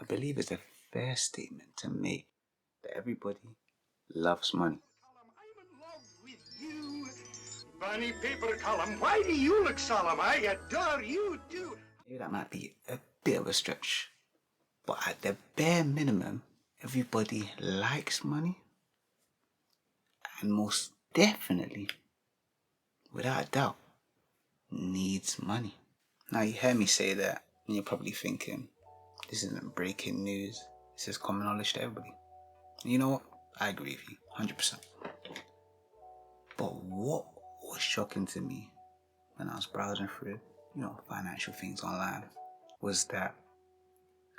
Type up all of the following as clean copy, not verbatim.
I believe it's a fair statement to make that everybody loves money. I'm in love with you. Funny paper column, why do you look solemn? I adore you too. Maybe that might be a bit of a stretch, but at the bare minimum, everybody likes money and most definitely, without a doubt, needs money. Now, you hear me say that, and you're probably thinking, this isn't breaking news, this is common knowledge to everybody. And you know what? I agree with you, 100%. But what was shocking to me when I was browsing through, financial things online, was that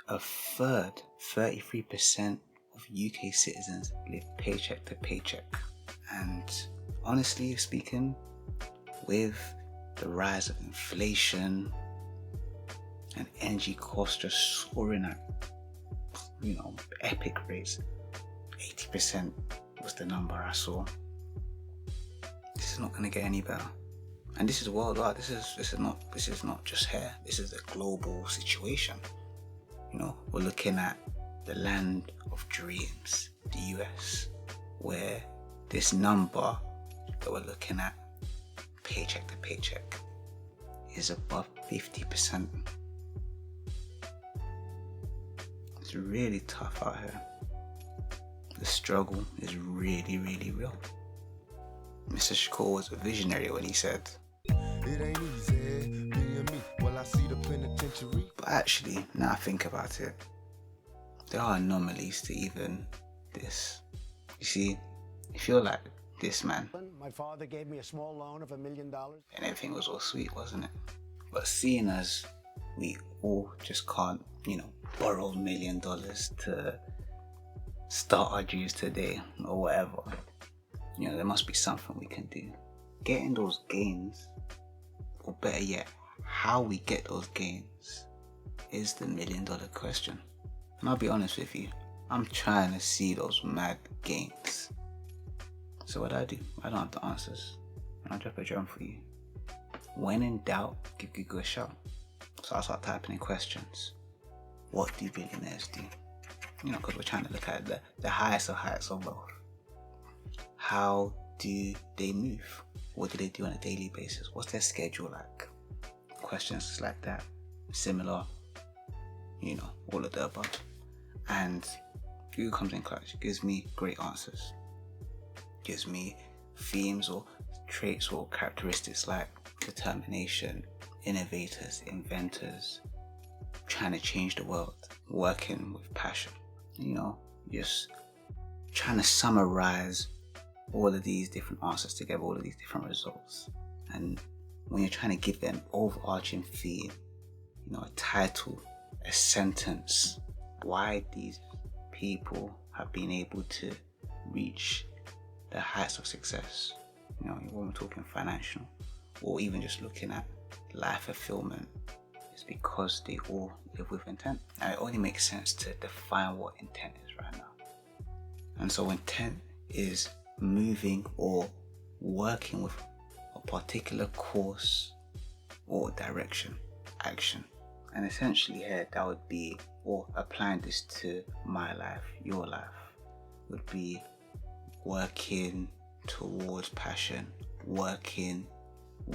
a third, 33% of UK citizens live paycheck to paycheck. And honestly speaking, with the rise of inflation and energy costs just soaring at, epic rates, 80% was the number I saw. This is not going to get any better. And this is worldwide. This is not just here. This is a global situation. We're looking at the land of dreams, the US, where this number that we're looking at, paycheck to paycheck, is above 50%. It's really tough out here. The struggle is really, really real. Mr. Shakur was a visionary when he said, "It ain't easy being me while I see the penitentiary." But actually, now I think about it, there are anomalies to even this. You see, if you're like this man, my father gave me a small loan of $1 million. And everything was all sweet, wasn't it? But seeing as we all just can't, borrow $1 million to start our dreams today or whatever, there must be something we can do. Getting those gains, or better yet, how we get those gains, is the $1 million question. And I'll be honest with you, I'm trying to see those mad gains. So what do? I don't have the answers. And I'll drop a drum for you. When in doubt, give Google a shot. So I'll start typing in questions. What do billionaires do? Because we're trying to look at the highest of heights of wealth. How do they move? What do they do on a daily basis? What's their schedule like? Questions like that. Similar, all of the above. And Google comes in clutch. Gives me great answers. Gives me themes or traits or characteristics like determination, innovators, inventors, trying to change the world, working with passion. Just trying to summarize all of these different answers together, all of these different results. And when you're trying to give them overarching theme, a title, a sentence, why these people have been able to reach the heights of success, when we're talking financial, or even just looking at life fulfillment, it's because they all live with intent. Now, it only makes sense to define what intent is right now. And so intent is moving or working with a particular course or direction, action. And essentially here, that would be, or applying this to my life, your life, would be working towards passion, working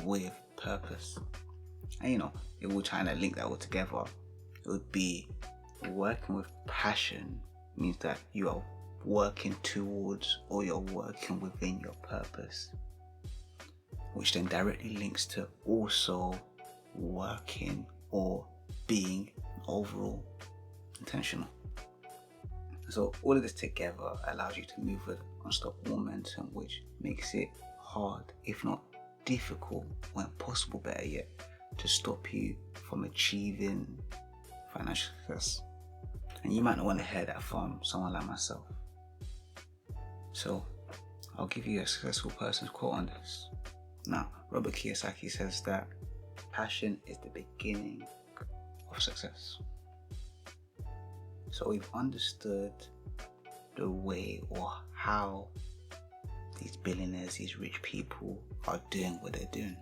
with purpose. And if we're trying to link that all together, it would be working with passion means that you are working towards or you're working within your purpose, which then directly links to also working or being overall intentional. So all of this together allows you to move with unstoppable momentum, which makes it hard, if not difficult, or impossible, better yet, to stop you from achieving financial success. And you might not want to hear that from someone like myself. So I'll give you a successful person's quote on this. Now, Robert Kiyosaki says that passion is the beginning of success. So we've understood the way or how these billionaires, these rich people are doing what they're doing.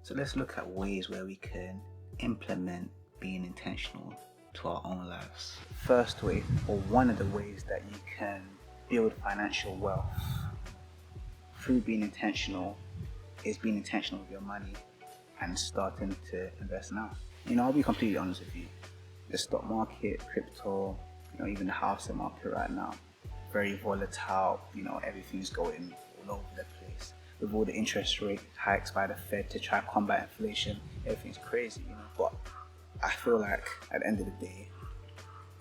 So let's look at ways where we can implement being intentional to our own lives. First way, or one of the ways that you can build financial wealth through being intentional, is being intentional with your money and starting to invest now. I'll be completely honest with you. The stock market, crypto, even the housing market right now, very volatile. Everything's going all over the place. With all the interest rate hikes by the Fed to try to combat inflation, everything's crazy, But I feel like at the end of the day,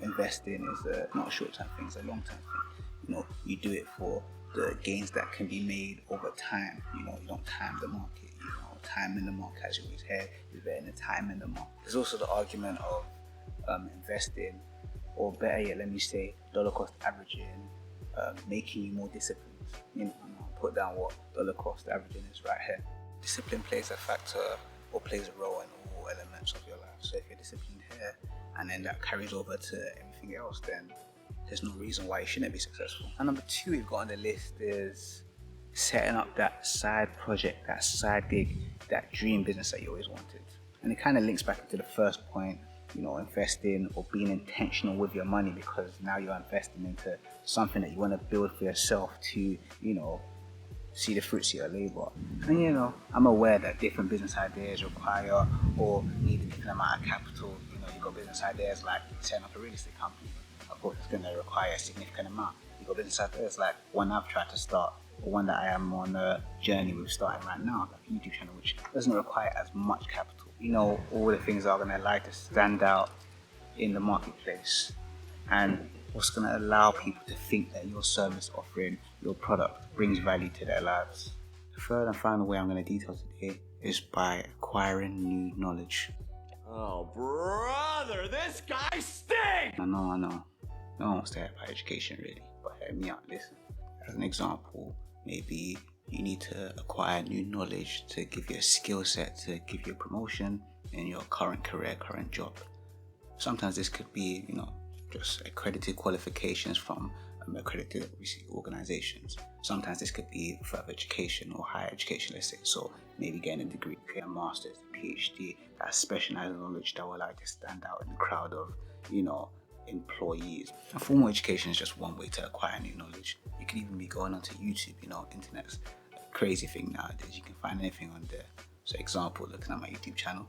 investing is not a short-term thing, it's a long-term thing. You do it for the gains that can be made over time. You don't time the market. Time in the market, as you always hear, is better than time in the market. There's also the argument of investing, or better yet, let me say, dollar cost averaging, making you more disciplined. I'll put down what dollar cost averaging is right here. Discipline plays a factor, or plays a role in all elements of your life. So if you're disciplined here, and then that carries over to everything else, then there's no reason why you shouldn't be successful. And number 2 we've got on the list is setting up that side project, that side gig, that dream business that you always wanted. And it kind of links back into the first point, investing or being intentional with your money, because now you're investing into something that you want to build for yourself to, see the fruits of your labor. And I'm aware that different business ideas require or need a different amount of capital. You've got business ideas like setting up a real estate company. Of course, it's going to require a significant amount. You've got business ideas like one I've tried to start, or one that I am on a journey with starting right now, like a YouTube channel, which doesn't require as much capital. All the things that are going to allow you to stand out in the marketplace, and what's going to allow people to think that your service offering, your product, brings value to their lives. The third and final way I'm going to detail today is by acquiring new knowledge. Oh, brother, this guy stinks! I know. No one wants to hear about education, really, but hear me out, listen. As an example, maybe you need to acquire new knowledge to give you a skill set to give you a promotion in your current career, current job. Sometimes this could be, just accredited qualifications from accredited organizations. Sometimes this could be further education or higher education, let's say. So maybe getting a degree, a master's, a PhD, that specialized knowledge that will allow you to stand out in the crowd of, employees. And formal education is just one way to acquire new knowledge. You can even be going onto YouTube. Internet's a crazy thing nowadays. You can find anything on there. So example, looking at my YouTube channel,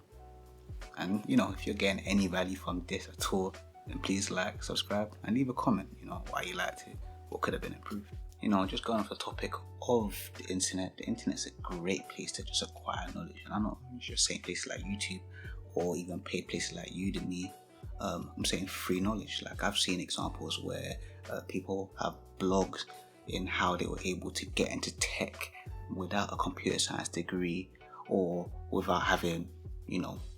and if you're getting any value from this at all, then please like, subscribe, and leave a comment, why you liked it, what could have been improved. Just going off the topic of the internet's a great place to just acquire knowledge. And I'm not just saying places like YouTube or even paid places like Udemy. I'm saying free knowledge. Like, I've seen examples where people have blogs in how they were able to get into tech without a computer science degree, or without having,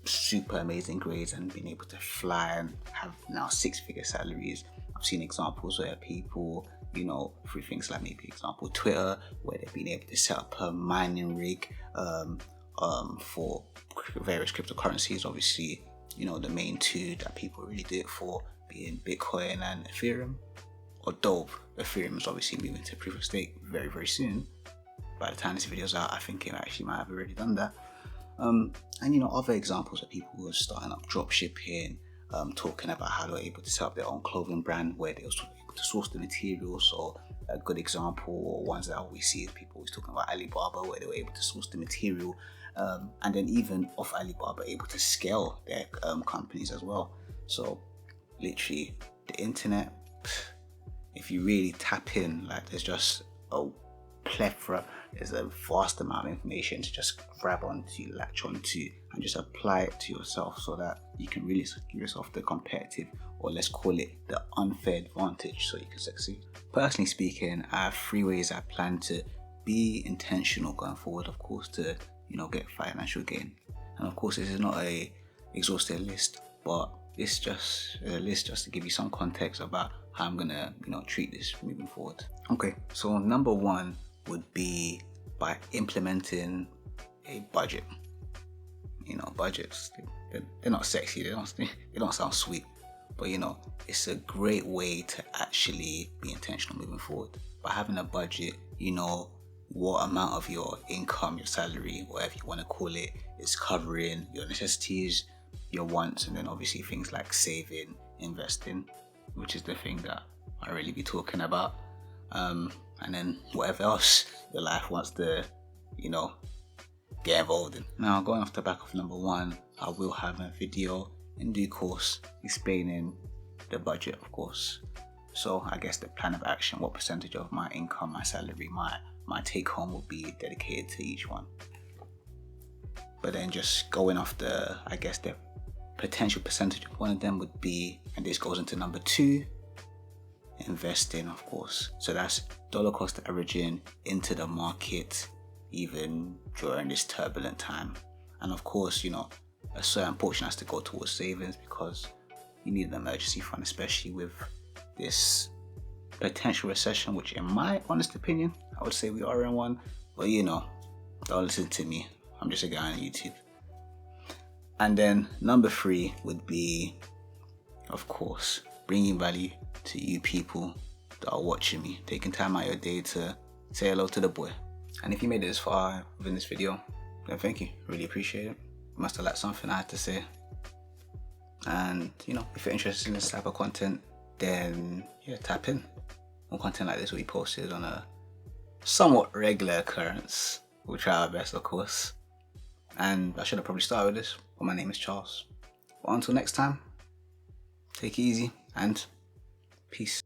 super amazing grades and being able to fly and have now 6-figure salaries. I've seen examples where people, through things like, maybe example Twitter, where they've been able to set up a mining rig for various cryptocurrencies. Obviously, the main two that people really do it for being Bitcoin and Ethereum. Although Ethereum is obviously moving to proof of stake very, very soon. By the time this video's out, I think it actually might have already done that. And other examples of people who are starting up drop shipping, talking about how they were able to set up their own clothing brand where they were able to source the materials. So a good example, or ones that I always see, is people always talking about Alibaba, where they were able to source the material, and then even off Alibaba able to scale their companies as well. So literally, the internet, if you really tap in, like, there's just a plethora, there's a vast amount of information to just grab onto, latch onto, and just apply it to yourself, so that you can really give yourself the competitive, or let's call it the unfair advantage, so you can succeed. Personally speaking, I have 3 ways I plan to be intentional going forward, of course, to get financial gain. And of course, this is not a exhaustive list, but it's just a list just to give you some context about how I'm gonna treat this moving forward. Okay, so number 1 would be by implementing a budget. Budgets, they're not sexy, they don't sound sweet, but it's a great way to actually be intentional moving forward. By having a budget, what amount of your income, your salary, whatever you want to call it, is covering your necessities, your wants, and then obviously things like saving, investing, which is the thing that I really be talking about, and then whatever else your life wants to, you know, get involved in. Now, going off the back of number 1, I will have a video in due course explaining the budget, of course. So I guess the plan of action, what percentage of my income, my salary, my take home will be dedicated to each one. But then just going off the, I guess the potential percentage of one of them would be, and this goes into number 2, investing, of course. So that's dollar cost averaging into the market, even during this turbulent time. And of course, you know, a certain portion has to go towards savings, because you need an emergency fund, especially with this potential recession, which in my honest opinion, I would say we are in one. But you know, don't listen to me, I'm just a guy on YouTube. And then number 3 would be, of course, bringing value to you people that are watching me, taking time out of your day to say hello to the boy. And if you made it this far within this video, then thank you, really appreciate it. You must have liked something I had to say. And you know, if you're interested in this type of content, then yeah, tap in. More content like this will be posted on a somewhat regular occurrence. We'll try our best, of course. And I should have probably started with this, but my name is Charles. But until next time, take it easy and peace.